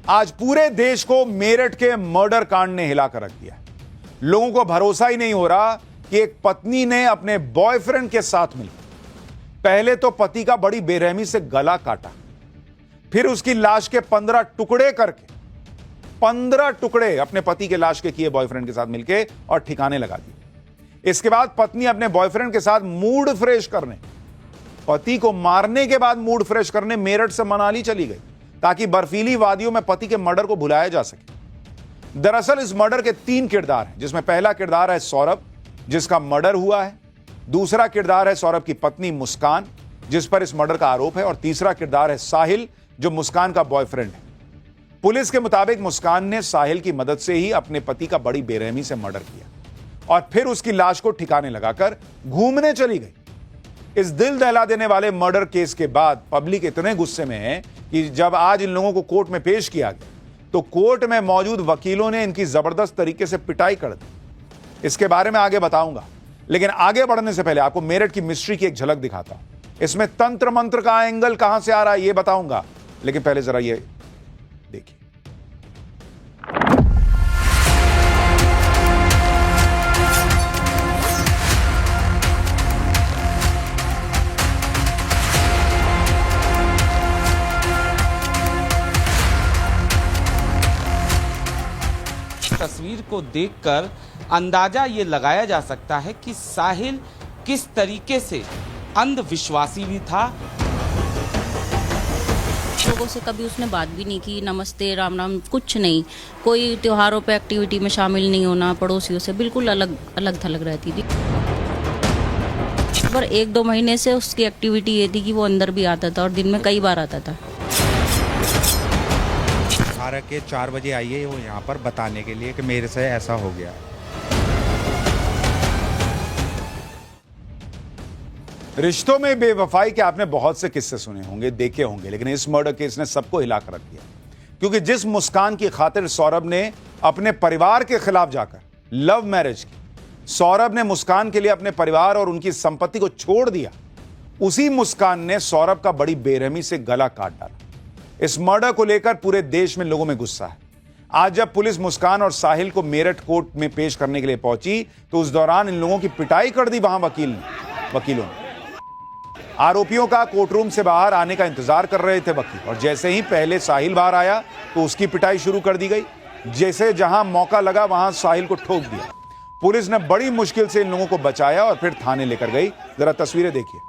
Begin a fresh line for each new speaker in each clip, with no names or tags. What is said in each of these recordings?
आज पूरे देश को मेरठ के मर्डर कांड ने हिलाकर रख दिया। लोगों को भरोसा ही नहीं हो रहा कि एक पत्नी ने अपने बॉयफ्रेंड के साथ मिलकर पहले तो पति का बड़ी बेरहमी से गला काटा, फिर उसकी लाश के 15 टुकड़े करके 15 टुकड़े अपने पति के लाश के किए बॉयफ्रेंड के साथ मिलकर और ठिकाने लगा दिए। इसके बाद पत्नी अपने बॉयफ्रेंड के साथ मूड फ्रेश करने, पति को मारने के बाद मूड फ्रेश करने मेरठ से मनाली चली गई ताकि बर्फीली वादियों में पति के मर्डर को भुलाया जा सके। दरअसल इस मर्डर के 3 किरदार हैं, जिसमें पहला किरदार है सौरभ, जिसका मर्डर हुआ है। दूसरा किरदार है सौरभ की पत्नी मुस्कान, जिस पर इस मर्डर का आरोप है। और तीसरा किरदार है साहिल, जो मुस्कान का बॉयफ्रेंड है। पुलिस के मुताबिक मुस्कान ने साहिल की मदद से ही अपने पति का बड़ी बेरहमी से मर्डर किया और फिर उसकी लाश को ठिकाने लगाकर घूमने चली गई। इस दिल दहला देने वाले मर्डर केस के बाद पब्लिक इतने गुस्से में है कि जब आज इन लोगों को कोर्ट में पेश किया गया तो कोर्ट में मौजूद वकीलों ने इनकी जबरदस्त तरीके से पिटाई कर दी। इसके बारे में आगे बताऊंगा, लेकिन आगे बढ़ने से पहले आपको मेरठ की मिस्ट्री की एक झलक दिखाता हूं। इसमें तंत्र मंत्र का एंगल कहां से आ रहा है ये बताऊंगा, लेकिन पहले जरा ये देखिए।
तस्वीर को देखकर अंदाजा ये लगाया जा सकता है कि साहिल किस तरीके से अंधविश्वासी भी था।
लोगों से कभी उसने बात भी नहीं की, नमस्ते राम राम कुछ नहीं, कोई त्योहारों पे एक्टिविटी में शामिल नहीं होना, पड़ोसियों से बिल्कुल अलग थलग रहती थी। पर 1-2 महीने से उसकी एक्टिविटी ये थी कि वो अंदर भी आता था और दिन में कई बार आता था।
4 बजे आइए वो यहाँ पर बताने के लिए कि मेरे से ऐसा हो गया।
रिश्तों में बेवफाई के आपने बहुत से किस्से सुने होंगे, देखे होंगे, लेकिन इस मर्डर केस ने सबको हिलाकर रख दिया। क्योंकि जिस मुस्कान की खातिर सौरभ ने अपने परिवार के खिलाफ जाकर लव मैरिज की, सौरभ ने मुस्कान के लिए अपने परिवार और उनकी संपत्ति को छोड़ दिया, उसी मुस्कान ने सौरभ का बड़ी बेरहमी से गला काट डाला। इस मर्डर को लेकर पूरे देश में लोगों में गुस्सा है। आज जब पुलिस मुस्कान और साहिल को मेरठ कोर्ट में पेश करने के लिए पहुंची तो उस दौरान इन लोगों की पिटाई कर दी वहां वकीलों ने। आरोपियों का कोर्टरूम से बाहर आने का इंतजार कर रहे थे वकील, और जैसे ही पहले साहिल बाहर आया तो उसकी पिटाई शुरू कर दी गई। जैसे जहां मौका लगा वहां साहिल को ठोक दिया। पुलिस ने बड़ी मुश्किल से इन लोगों को बचाया और फिर थाने लेकर गई। जरा तस्वीरें देखिए।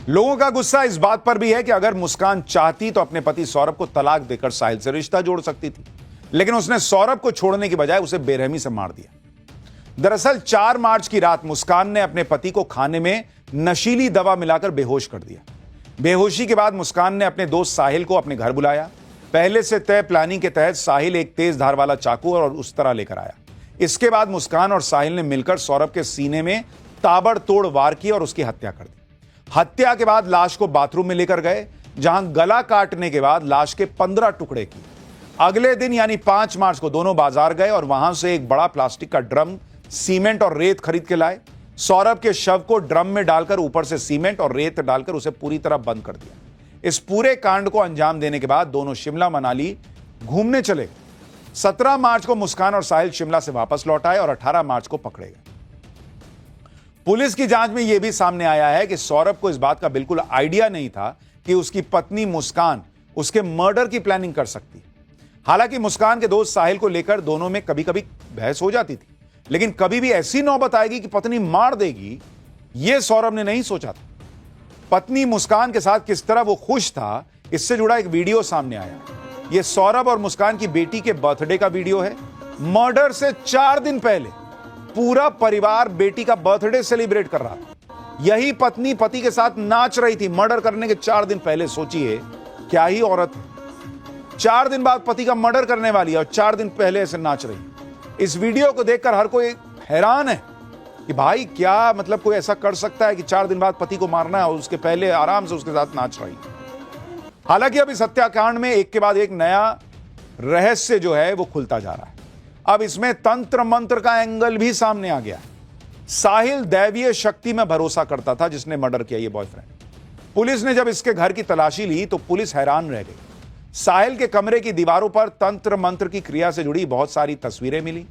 लोगों का गुस्सा इस बात पर भी है कि अगर मुस्कान चाहती तो अपने पति सौरभ को तलाक देकर साहिल से रिश्ता जोड़ सकती थी, लेकिन उसने सौरभ को छोड़ने की बजाय उसे बेरहमी से मार दिया। दरअसल 4 मार्च की रात मुस्कान ने अपने पति को खाने में नशीली दवा मिलाकर बेहोश कर दिया। बेहोशी के बाद मुस्कान ने अपने दोस्त साहिल को अपने घर बुलाया। पहले से तय प्लानिंग के तहत साहिल एक तेज धार वाला चाकू और उस तरह लेकर आया। इसके बाद मुस्कान और साहिल ने मिलकर सौरभ के सीने में ताबड़तोड़ वार किया और उसकी हत्या कर दी। हत्या के बाद लाश को बाथरूम में लेकर गए, जहां गला काटने के बाद लाश के 15 टुकड़े किए। अगले दिन यानी 5 मार्च को दोनों बाजार गए और वहां से एक बड़ा प्लास्टिक का ड्रम, सीमेंट और रेत खरीद के लाए। सौरभ के शव को ड्रम में डालकर ऊपर से सीमेंट और रेत डालकर उसे पूरी तरह बंद कर दिया। इस पूरे कांड को अंजाम देने के बाद दोनों शिमला मनाली घूमने चले गए। 17 मार्च को मुस्कान और साहिल शिमला से वापस लौट आए और 18 मार्च को पकड़े गए। पुलिस की जांच में यह भी सामने आया है कि सौरभ को इस बात का बिल्कुल आइडिया नहीं था कि उसकी पत्नी मुस्कान उसके मर्डर की प्लानिंग कर सकती। हालांकि मुस्कान के दोस्त साहिल को लेकर दोनों में कभी कभी बहस हो जाती थी, लेकिन कभी भी ऐसी नौबत आएगी कि पत्नी मार देगी, यह सौरभ ने नहीं सोचा था। पत्नी मुस्कान के साथ किस तरह वो खुश था, इससे जुड़ा एक वीडियो सामने आया। यह सौरभ और मुस्कान की बेटी के बर्थडे का वीडियो है। मर्डर से 4 दिन पहले पूरा परिवार बेटी का बर्थडे सेलिब्रेट कर रहा था। यही पत्नी पति के साथ नाच रही थी मर्डर करने के 4 दिन पहले। सोचिए क्या ही औरत है, 4 दिन बाद पति का मर्डर करने वाली है और 4 दिन पहले ऐसे नाच रही। इस वीडियो को देखकर हर कोई हैरान है कि भाई क्या मतलब कोई ऐसा कर सकता है कि 4 दिन बाद पति को मारना है और उसके पहले आराम से उसके साथ नाच रही। हालांकि अब इस हत्याकांड में एक के बाद एक नया रहस्य जो है वो खुलता जा रहा है। अब इसमें तंत्र मंत्र का एंगल भी सामने आ गया। साहिल दैवीय शक्ति में भरोसा करता था जिसने मर्डर किया ये बॉयफ्रेंड। पुलिस ने जब इसके घर की तलाशी ली तो पुलिस हैरान रह गई। साहिल के कमरे की दीवारों पर तंत्र मंत्र की क्रिया से जुड़ी बहुत सारी तस्वीरें मिली,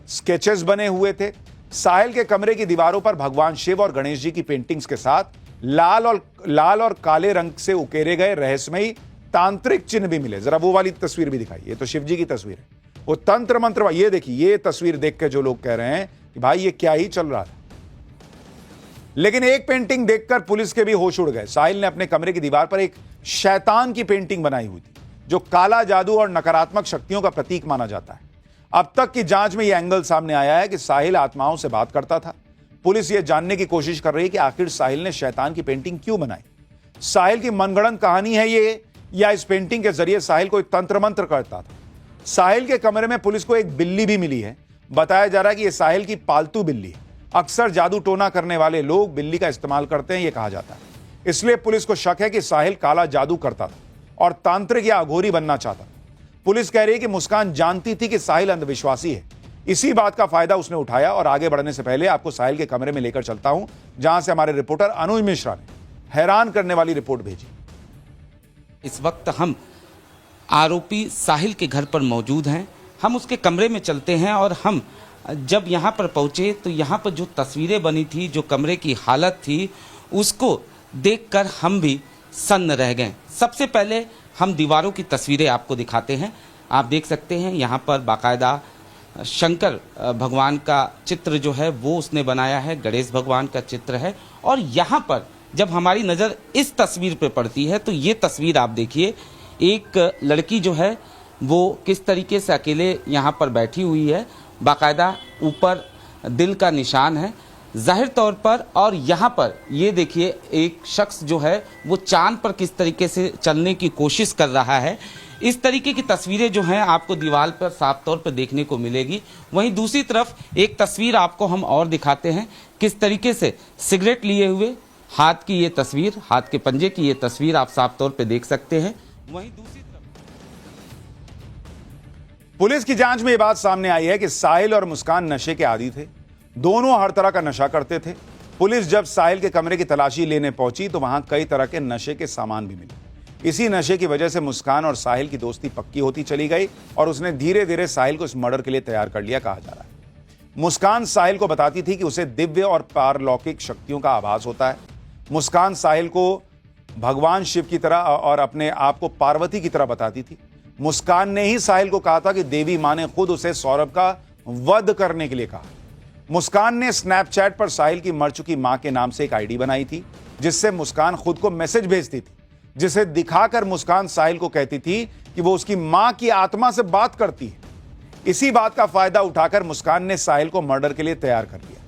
स्केचेस बने हुए थे। साहिल के कमरे की दीवारों पर भगवान शिव और गणेश जी की पेंटिंग्स के साथ लाल और काले रंग से उकेरे गए रहस्यमयी तांत्रिक चिन्ह भी मिले। जरा वो वाली तस्वीर भी दिखाई, ये तो शिव जी की तस्वीर है, वो तंत्र मंत्र। ये देखिए, ये तस्वीर देख के जो लोग कह रहे हैं कि भाई ये क्या ही चल रहा है। लेकिन एक पेंटिंग देखकर पुलिस के भी होश उड़ गए। साहिल ने अपने कमरे की दीवार पर एक शैतान की पेंटिंग बनाई हुई थी जो काला जादू और नकारात्मक शक्तियों का प्रतीक माना जाता है। अब तक की जांच में यह एंगल सामने आया है कि साहिल आत्माओं से बात करता था। पुलिस यह जानने की कोशिश कर रही है कि आखिर साहिल ने शैतान की पेंटिंग क्यों बनाई। साहिल की मनगढ़ंत कहानी है ये, या इस पेंटिंग के जरिए साहिल कोई तंत्र मंत्र करता था। साहिल के कमरे में पुलिस को एक बिल्ली भी मिली है। बताया जा रहा है कि यह साहिल की पालतू बिल्ली है। अक्सर जादू टोना करने वाले लोग बिल्ली का इस्तेमाल करते हैं, यह कहा जाता है। इसलिए पुलिस को शक है कि साहिल काला जादू करता था और तांत्रिक या अघोरी बनना चाहता। पुलिस कह रही है कि मुस्कान जानती थी कि साहिल अंधविश्वासी है। इसी बात का फायदा उसने उठाया। और आगे बढ़ने से पहले आपको साहिल के कमरे में लेकर चलता हूं, जहां से हमारे रिपोर्टर अनुज मिश्रा ने हैरान करने वाली रिपोर्ट भेजी।
इस वक्त हम आरोपी साहिल के घर पर मौजूद हैं। हम उसके कमरे में चलते हैं और हम जब यहाँ पर पहुँचे तो यहाँ पर जो तस्वीरें बनी थी, जो कमरे की हालत थी, उसको देखकर हम भी सन्न रह गए। सबसे पहले हम दीवारों की तस्वीरें आपको दिखाते हैं। आप देख सकते हैं यहाँ पर बाकायदा शंकर भगवान का चित्र जो है वो उसने बनाया है, गणेश भगवान का चित्र है। और यहाँ पर जब हमारी नज़र इस तस्वीर पे पड़ती है तो ये तस्वीर आप देखिए, एक लड़की जो है वो किस तरीके से अकेले यहाँ पर बैठी हुई है। बाकायदा ऊपर दिल का निशान है जाहिर तौर पर। और यहाँ पर ये देखिए, एक शख्स जो है वो चांद पर किस तरीके से चलने की कोशिश कर रहा है। इस तरीके की तस्वीरें जो हैं आपको दीवार पर साफ तौर पर देखने को मिलेगी। वहीं दूसरी तरफ एक तस्वीर आपको हम और दिखाते हैं, किस तरीके से सिगरेट लिए हुए हाथ की ये तस्वीर, हाथ के पंजे की ये तस्वीर आप साफ तौर पर देख सकते हैं। वहीं दूसरी तरफ
पुलिस की जांच में यह बात सामने आई है कि साहिल और मुस्कान नशे के आदी थे। दोनों हर तरह का नशा करते थे। पुलिस जब साहिल के कमरे की तलाशी लेने पहुंची तो वहां कई तरह के नशे के सामान भी मिले। इसी नशे की वजह से मुस्कान और साहिल की दोस्ती पक्की होती चली गई और उसने धीरे धीरे साहिल को इस मर्डर के लिए तैयार कर लिया, कहा जा रहा है। मुस्कान साहिल को बताती थी कि उसे दिव्य और पारलौकिक शक्तियों का आभास होता है। मुस्कान साहिल को भगवान शिव की तरह और अपने आप को पार्वती की तरह बताती थी। मुस्कान ने ही साहिल को कहा था कि देवी मां ने खुद उसे सौरभ का वध करने के लिए कहा। मुस्कान ने स्नैपचैट पर साहिल की मर चुकी मां के नाम से एक आईडी बनाई थी, जिससे मुस्कान खुद को मैसेज भेजती थी, जिसे दिखाकर मुस्कान साहिल को कहती थी कि वो उसकी मां की आत्मा से बात करती है। इसी बात का फायदा उठाकर मुस्कान ने साहिल को मर्डर के लिए तैयार कर लिया।